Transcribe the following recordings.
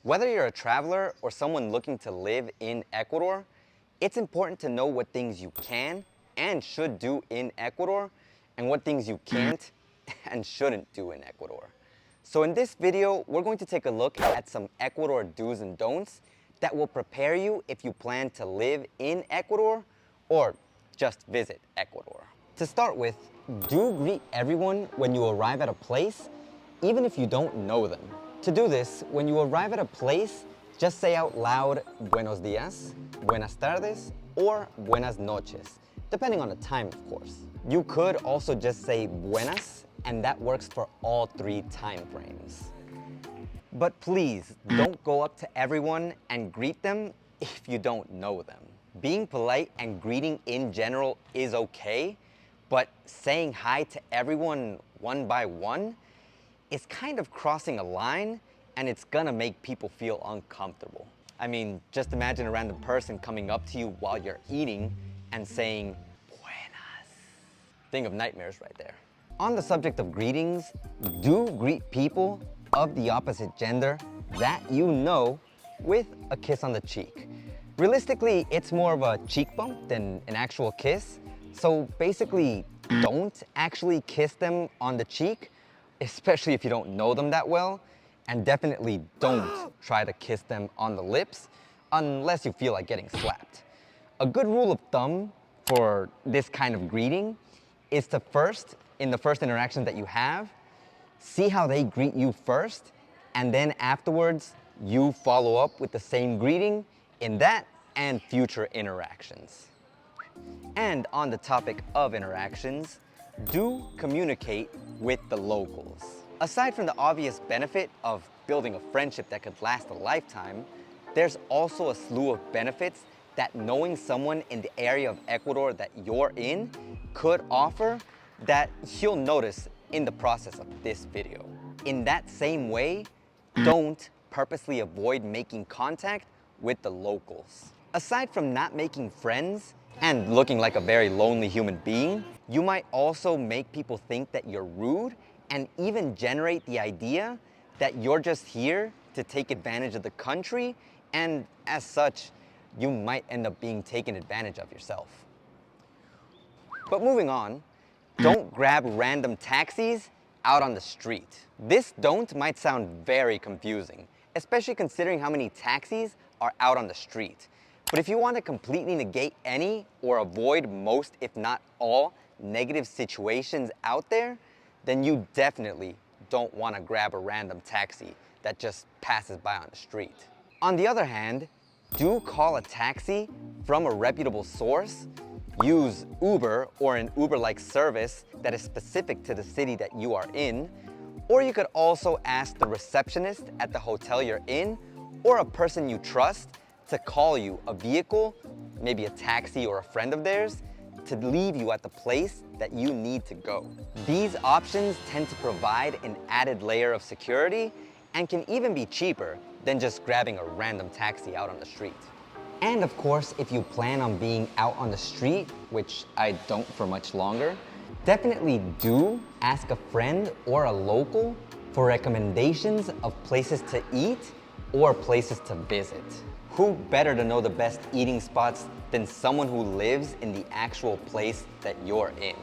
Whether you're a traveler or someone looking to live in Ecuador, it's important to know what things you can and should do in Ecuador and what things you can't and shouldn't do in Ecuador. So in this video, we're going to take a look at some Ecuador do's and don'ts that will prepare you if you plan to live in Ecuador or just visit Ecuador. To start with, do greet everyone when you arrive at a place, even if you don't know them. To do this, when you arrive at a place, just say out loud, buenos dias, buenas tardes, or buenas noches, depending on the time, of course. You could also just say buenas, and that works for all three time frames. But please, don't go up to everyone and greet them if you don't know them. Being polite and greeting in general is okay, but saying hi to everyone one by one is kind of crossing a line, and it's gonna make people feel uncomfortable. I mean, just imagine a random person coming up to you while you're eating and saying, buenas. Thing of nightmares right there. On the subject of greetings, do greet people of the opposite gender that you know with a kiss on the cheek. Realistically, it's more of a cheek bump than an actual kiss, so basically don't actually kiss them on the cheek, especially if you don't know them that well, and definitely don't try to kiss them on the lips unless you feel like getting slapped. A good rule of thumb for this kind of greeting is to first, in the first interaction that you have, see how they greet you first, and then afterwards, you follow up with the same greeting in that and future interactions. And on the topic of interactions, do communicate with the locals. Aside from the obvious benefit of building a friendship that could last a lifetime, there's also a slew of benefits that knowing someone in the area of Ecuador that you're in could offer that you'll notice in the process of this video. In that same way, don't purposely avoid making contact with the locals. Aside from not making friends and looking like a very lonely human being, you might also make people think that you're rude and even generate the idea that you're just here to take advantage of the country, and as such, you might end up being taken advantage of yourself. But moving on, don't grab random taxis out on the street. This don't might sound very confusing, especially considering how many taxis are out on the street. But if you want to completely negate any or avoid most, if not all, negative situations out there, then you definitely don't want to grab a random taxi that just passes by on the street. On the other hand, do call a taxi from a reputable source. Use Uber or an Uber-like service that is specific to the city that you are in. Or you could also ask the receptionist at the hotel you're in or a person you trust to call you a vehicle, maybe a taxi or a friend of theirs, to leave you at the place that you need to go. These options tend to provide an added layer of security and can even be cheaper than just grabbing a random taxi out on the street. And of course, if you plan on being out on the street, which I don't for much longer, definitely do ask a friend or a local for recommendations of places to eat or places to visit. Who better to know the best eating spots than someone who lives in the actual place that you're in?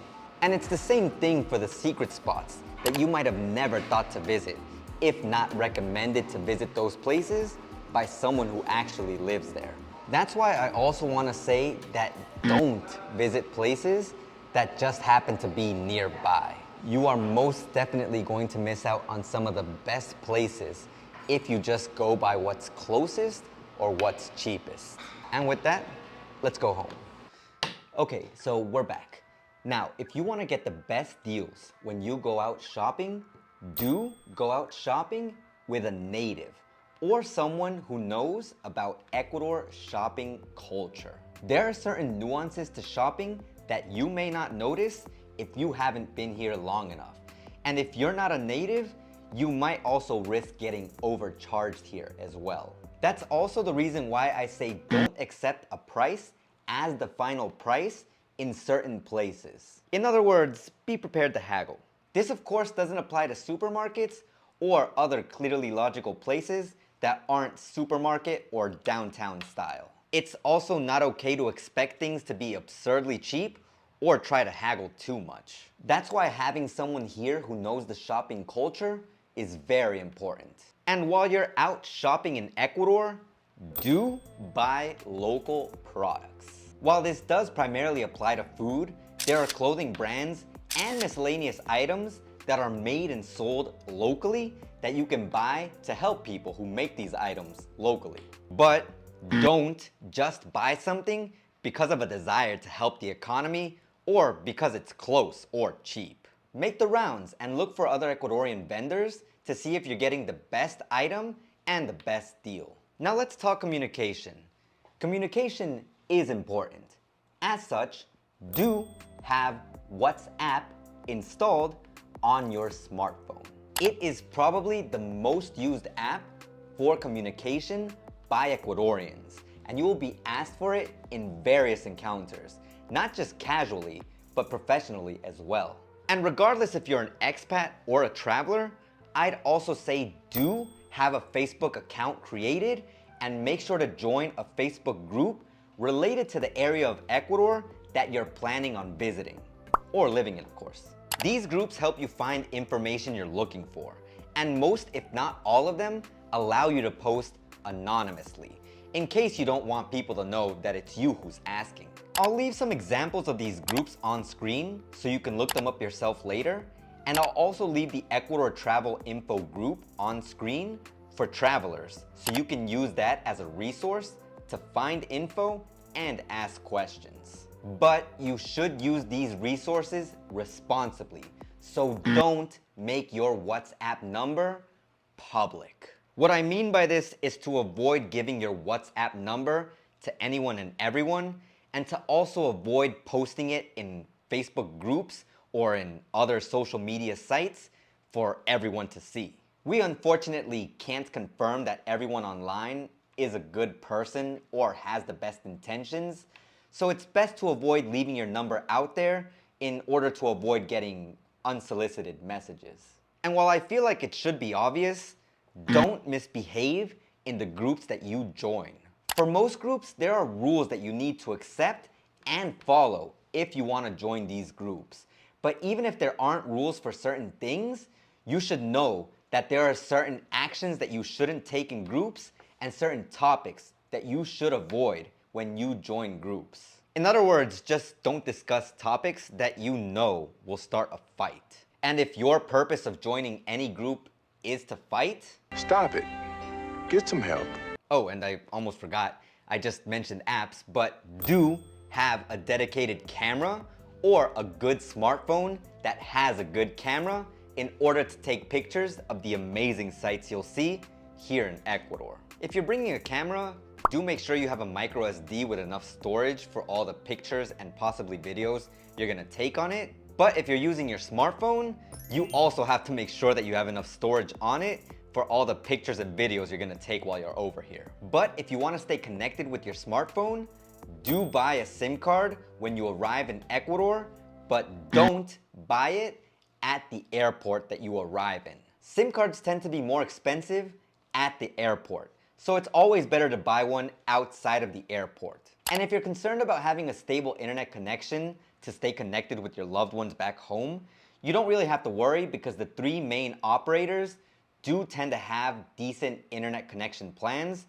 And it's the same thing for the secret spots that you might have never thought to visit, if not recommended to visit those places by someone who actually lives there. That's why I also want to say that don't visit places that just happen to be nearby. You are most definitely going to miss out on some of the best places if you just go by what's closest or what's cheapest. And with that, let's go home. Okay, so we're back. Now, if you want to get the best deals when you go out shopping, do go out shopping with a native or someone who knows about Ecuador shopping culture. There are certain nuances to shopping that you may not notice if you haven't been here long enough. And if you're not a native, you might also risk getting overcharged here as well. That's also the reason why I say don't accept a price as the final price in certain places. In other words, be prepared to haggle. This of course doesn't apply to supermarkets or other clearly logical places that aren't supermarket or downtown style. It's also not okay to expect things to be absurdly cheap or try to haggle too much. That's why having someone here who knows the shopping culture is very important. And while you're out shopping in Ecuador, do buy local products. While this does primarily apply to food, there are clothing brands and miscellaneous items that are made and sold locally that you can buy to help people who make these items locally. But don't just buy something because of a desire to help the economy or because it's close or cheap. Make the rounds and look for other Ecuadorian vendors to see if you're getting the best item and the best deal. Now let's talk communication. Communication is important. As such, do have WhatsApp installed on your smartphone. It is probably the most used app for communication by Ecuadorians, and you will be asked for it in various encounters, not just casually, but professionally as well. And regardless if you're an expat or a traveler, I'd also say do have a Facebook account created and make sure to join a Facebook group related to the area of Ecuador that you're planning on visiting, or living in, of course. These groups help you find information you're looking for, and most, if not all of them, allow you to post anonymously, in case you don't want people to know that it's you who's asking. I'll leave some examples of these groups on screen so you can look them up yourself later, and I'll also leave the Ecuador Travel Info group on screen for travelers, so you can use that as a resource to find info and ask questions. But you should use these resources responsibly, so don't make your WhatsApp number public. What I mean by this is to avoid giving your WhatsApp number to anyone and everyone, and to also avoid posting it in Facebook groups or in other social media sites for everyone to see. We unfortunately can't confirm that everyone online is a good person or has the best intentions, so it's best to avoid leaving your number out there in order to avoid getting unsolicited messages. And while I feel like it should be obvious, don't misbehave in the groups that you join. For most groups, there are rules that you need to accept and follow if you want to join these groups. But even if there aren't rules for certain things, you should know that there are certain actions that you shouldn't take in groups and certain topics that you should avoid when you join groups. In other words, just don't discuss topics that you know will start a fight. And if your purpose of joining any group is to fight, stop it. Get some help. Oh, and I almost forgot, I just mentioned apps, but do have a dedicated camera or a good smartphone that has a good camera in order to take pictures of the amazing sights you'll see here in Ecuador. If you're bringing a camera, do make sure you have a micro SD with enough storage for all the pictures and possibly videos you're gonna take on it. But if you're using your smartphone, you also have to make sure that you have enough storage on it for all the pictures and videos you're gonna take while you're over here. But if you wanna stay connected with your smartphone, do buy a SIM card when you arrive in Ecuador, but don't buy it at the airport that you arrive in. SIM cards tend to be more expensive at the airport, so it's always better to buy one outside of the airport. And if you're concerned about having a stable internet connection to stay connected with your loved ones back home, you don't really have to worry because the three main operators do tend to have decent internet connection plans,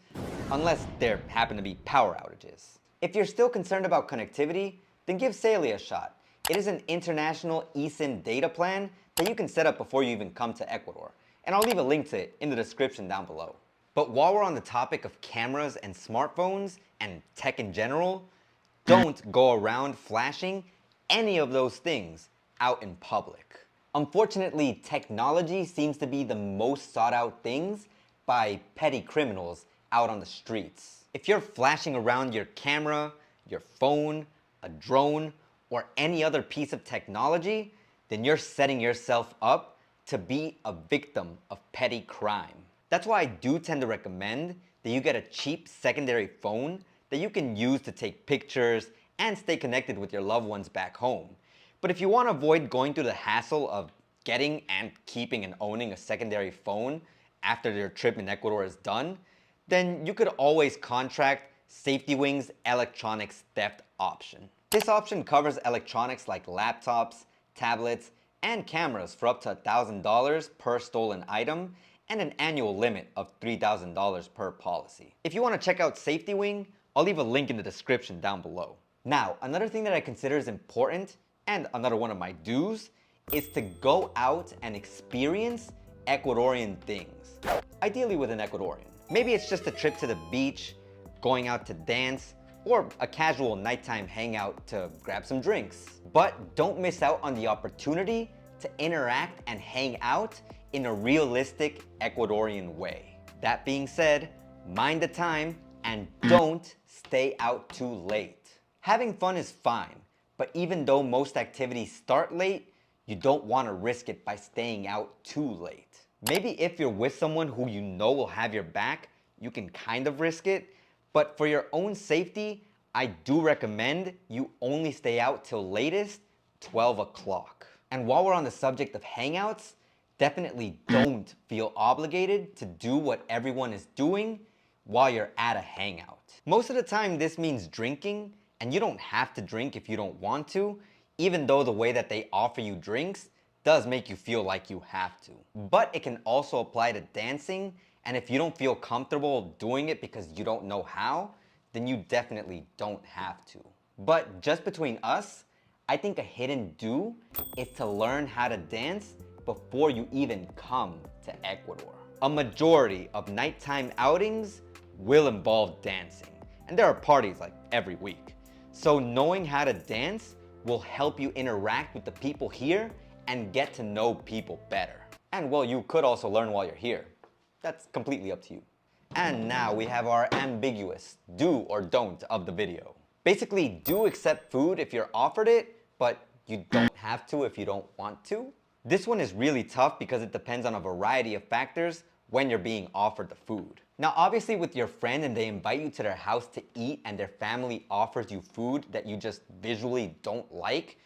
unless there happen to be power outages. If you're still concerned about connectivity, then give Saley a shot. It is an international eSIM data plan that you can set up before you even come to Ecuador, and I'll leave a link to it in the description down below. But while we're on the topic of cameras and smartphones and tech in general, don't go around flashing any of those things out in public. Unfortunately, technology seems to be the most sought out things by petty criminals out on the streets. If you're flashing around your camera, your phone, a drone, or any other piece of technology, then you're setting yourself up to be a victim of petty crime. That's why I do tend to recommend that you get a cheap secondary phone that you can use to take pictures and stay connected with your loved ones back home. But if you want to avoid going through the hassle of getting and keeping and owning a secondary phone after your trip in Ecuador is done, then you could always contract Safety Wing's electronics theft option. This option covers electronics like laptops, tablets, and cameras for up to $1,000 per stolen item and an annual limit of $3,000 per policy. If you want to check out Safety Wing, I'll leave a link in the description down below. Now, another thing that I consider is important, and another one of my do's, is to go out and experience Ecuadorian things. Ideally with an Ecuadorian. Maybe it's just a trip to the beach, going out to dance, or a casual nighttime hangout to grab some drinks. But don't miss out on the opportunity to interact and hang out in a realistic Ecuadorian way. That being said, mind the time and don't stay out too late. Having fun is fine, but even though most activities start late, you don't want to risk it by staying out too late. Maybe if you're with someone who you know will have your back, you can kind of risk it, but for your own safety, I do recommend you only stay out till latest 12 o'clock. And while we're on the subject of hangouts, definitely don't feel obligated to do what everyone is doing while you're at a hangout. Most of the time this means drinking, and you don't have to drink if you don't want to, even though the way that they offer you drinks does make you feel like you have to. But it can also apply to dancing, and if you don't feel comfortable doing it because you don't know how, then you definitely don't have to. But just between us, I think a hidden do is to learn how to dance before you even come to Ecuador. A majority of nighttime outings will involve dancing, and there are parties like every week. So knowing how to dance will help you interact with the people here and get to know people better. And well, you could also learn while you're here. That's completely up to you. And now we have our ambiguous do or don't of the video. Basically, do accept food if you're offered it, but you don't have to if you don't want to. This one is really tough because it depends on a variety of factors when you're being offered the food. Now, obviously with your friend and they invite you to their house to eat and their family offers you food that you just visually don't like,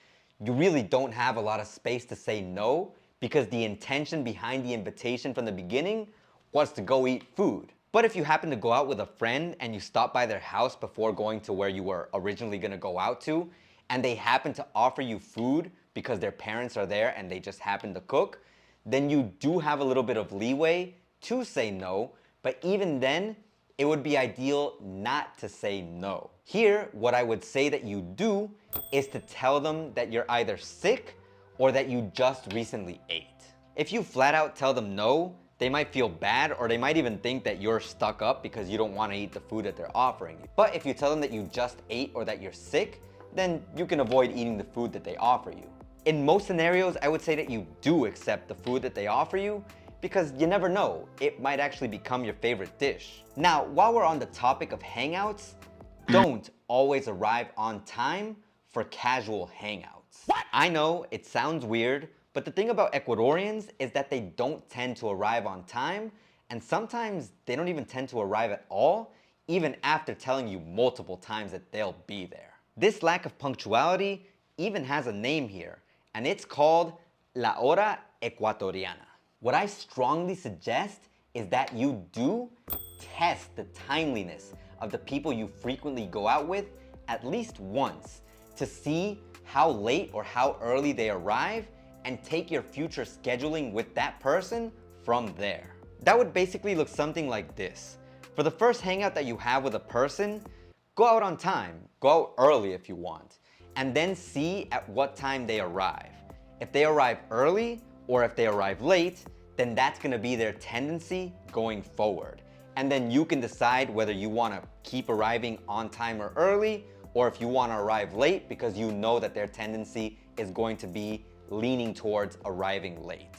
you really don't have a lot of space to say no because the intention behind the invitation from the beginning was to go eat food. But if you happen to go out with a friend and you stop by their house before going to where you were originally gonna go out to, and they happen to offer you food because their parents are there and they just happen to cook, then you do have a little bit of leeway to say no, but even then, it would be ideal not to say no. Here, what I would say that you do is to tell them that you're either sick or that you just recently ate. If you flat out tell them no, they might feel bad or they might even think that you're stuck up because you don't want to eat the food that they're offering you. But if you tell them that you just ate or that you're sick, then you can avoid eating the food that they offer you. In most scenarios, I would say that you do accept the food that they offer you because you never know, it might actually become your favorite dish. Now, while we're on the topic of hangouts, don't always arrive on time for casual hangouts. What? I know, it sounds weird, but the thing about Ecuadorians is that they don't tend to arrive on time, and sometimes they don't even tend to arrive at all, even after telling you multiple times that they'll be there. This lack of punctuality even has a name here, and it's called La Hora Ecuatoriana. What I strongly suggest is that you do test the timeliness of the people you frequently go out with at least once to see how late or how early they arrive and take your future scheduling with that person from there. That would basically look something like this. For the first hangout that you have with a person, go out on time, go out early if you want, and then see at what time they arrive. If they arrive early or if they arrive late, then that's gonna be their tendency going forward. And then you can decide whether you wanna keep arriving on time or early, or if you wanna arrive late because you know that their tendency is going to be leaning towards arriving late.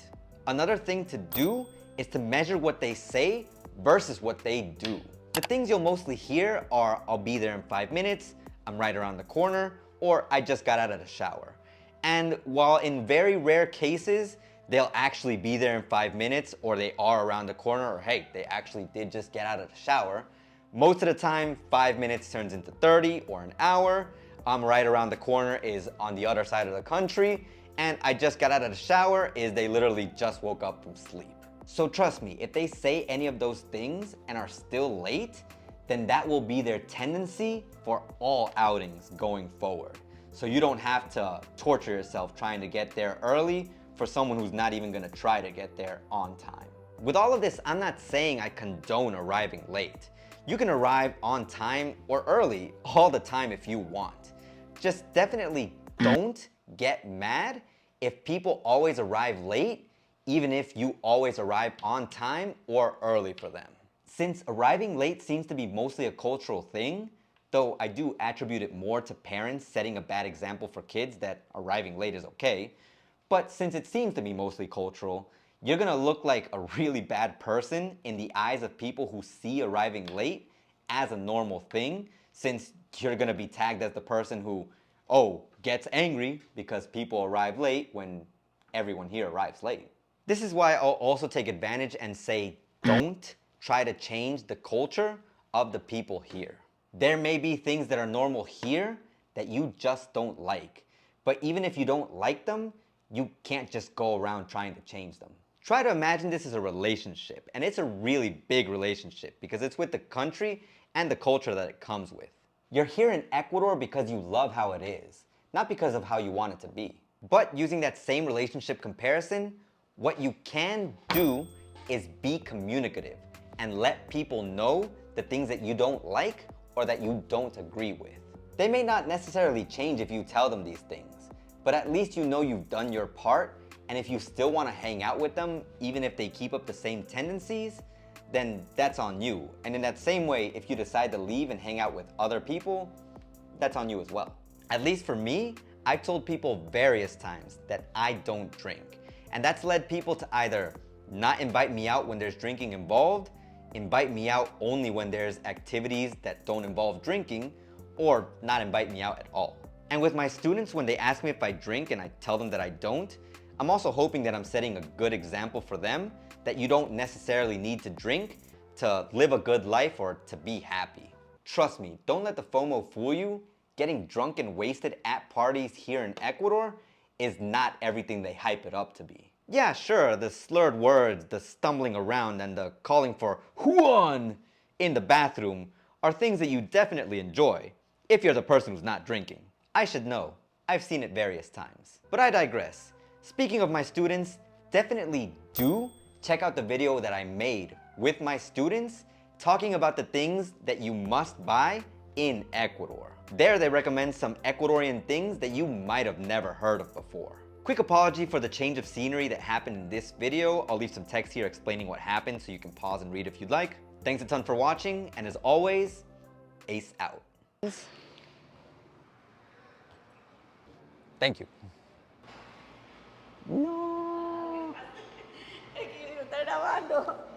Another thing to do is to measure what they say versus what they do. The things you'll mostly hear are, I'll be there in 5 minutes, I'm right around the corner, or I just got out of the shower. And while in very rare cases, they'll actually be there in 5 minutes, or they are around the corner, or hey, they actually did just get out of the shower, most of the time, 5 minutes turns into 30 or an hour. I'm right around the corner is on the other side of the country, and I just got out of the shower is they literally just woke up from sleep. So trust me, if they say any of those things and are still late, then that will be their tendency for all outings going forward. So you don't have to torture yourself trying to get there early for someone who's not even gonna try to get there on time. With all of this, I'm not saying I condone arriving late. You can arrive on time or early all the time if you want. Just definitely don't get mad if people always arrive late, even if you always arrive on time or early for them. Since arriving late seems to be mostly a cultural thing, though I do attribute it more to parents setting a bad example for kids that arriving late is okay, but since it seems to be mostly cultural, you're gonna look like a really bad person in the eyes of people who see arriving late as a normal thing, since you're gonna be tagged as the person who, oh, gets angry because people arrive late when everyone here arrives late. This is why I'll also take advantage and say, don't try to change the culture of the people here. There may be things that are normal here that you just don't like. But even if you don't like them, you can't just go around trying to change them. Try to imagine this as a relationship, and it's a really big relationship because it's with the country and the culture that it comes with. You're here in Ecuador because you love how it is, not because of how you want it to be. But using that same relationship comparison, what you can do is be communicative and let people know the things that you don't like or that you don't agree with. They may not necessarily change if you tell them these things, but at least you know you've done your part, and if you still want to hang out with them, even if they keep up the same tendencies, then that's on you. And in that same way, if you decide to leave and hang out with other people, that's on you as well. At least for me, I've told people various times that I don't drink. And that's led people to either not invite me out when there's drinking involved, invite me out only when there's activities that don't involve drinking, or not invite me out at all. And with my students, when they ask me if I drink and I tell them that I don't, I'm also hoping that I'm setting a good example for them that you don't necessarily need to drink to live a good life or to be happy. Trust me, don't let the FOMO fool you. Getting drunk and wasted at parties here in Ecuador is not everything they hype it up to be. Yeah, sure, the slurred words, the stumbling around, and the calling for Juan in the bathroom are things that you definitely enjoy if you're the person who's not drinking. I should know. I've seen it various times. But I digress. Speaking of my students, definitely do check out the video that I made with my students talking about the things that you must buy in Ecuador. There they recommend some Ecuadorian things that you might have never heard of before. Quick apology for the change of scenery that happened in this video. I'll leave some text here explaining what happened so you can pause and read if you'd like. Thanks a ton for watching, and as always, Ace out. Thank you. No. Es que está grabando.